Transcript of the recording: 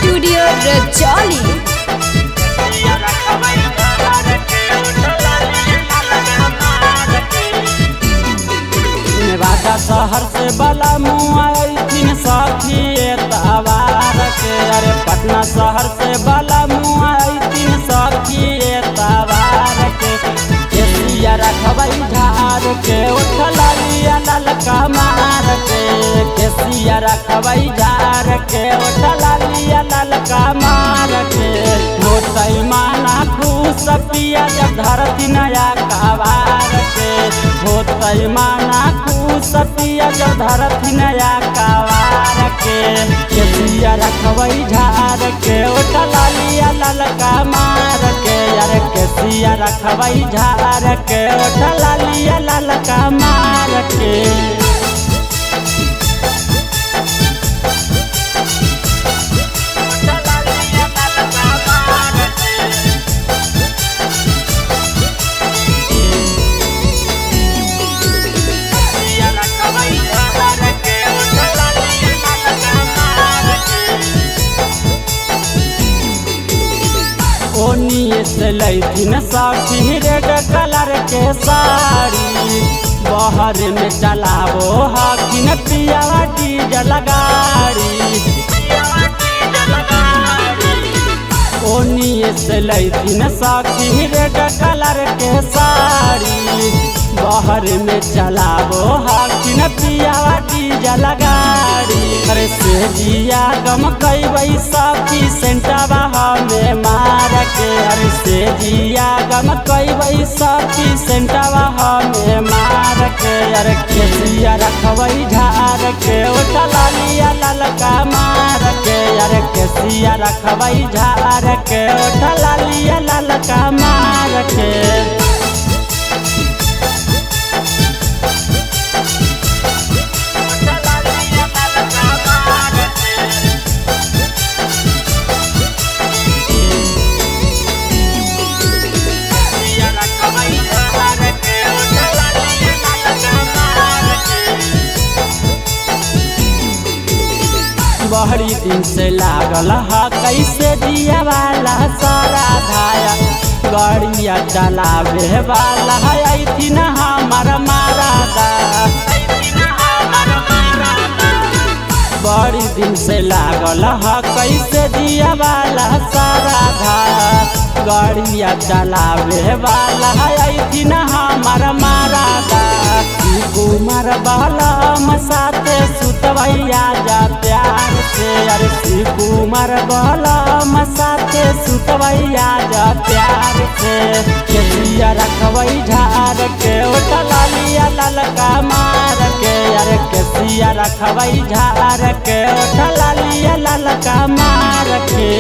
Studio Rajauli. राजा शहर से बला मुआईन सखी तवार के। अरे पटना शहर से बला मुआईन सखी तवार के। केसिया रखबई झार के उठला लिया ललका मार के। केसिया रखबई झार के उठला लिया ललका मार के। होतई माना खुश पिया जब धरती नया कवार के। होतई माना खुश पिया जब धरती नया कवार के। केसिया रखबई झार के उठला लिया ललका मार के। यार केसिया रखबई झार के उठला लिया ललका मार के। ओनिए से लैथिन सखी रेड कलर के साड़ी। बहर में चलाबो हकिन पियावा डीजल गाड़ी। ओनिए से लैथिन सखी रेड कलर के साड़ी। बहर में चलाबो हकिन पियावा डीजल गाड़ी। अरे से जिया गम कैबई सखी सेंटावा हमें मार के। अरे से जिया गम कैबई सखी सेंटावा हमें मार के। अरे केसिया रखबई झार के उठला लिया ललका मार के। अरे केसिया रखबई झार के उठला लिया ललका मार के। बहरी दिन से लागल हा कैसे दिया वाला सारा धाया। गाड़िया चलावे वाला है थी न हमार मारादा। बड़ी दिन से लागल हा कैसे दिया वाला सारा धाया। गाड़िया चलावे वाला है थी न हमार मारादा। कुमार बलम साथे सुतवैया जा प्यार से। अरे शिव कुमार बलम साथे सुतवैया जा प्यार से। केसिया रखबई झार के उठला लिया ललका मार के। अरे केसिया रखबई झार के उठला लिया ललका मार के।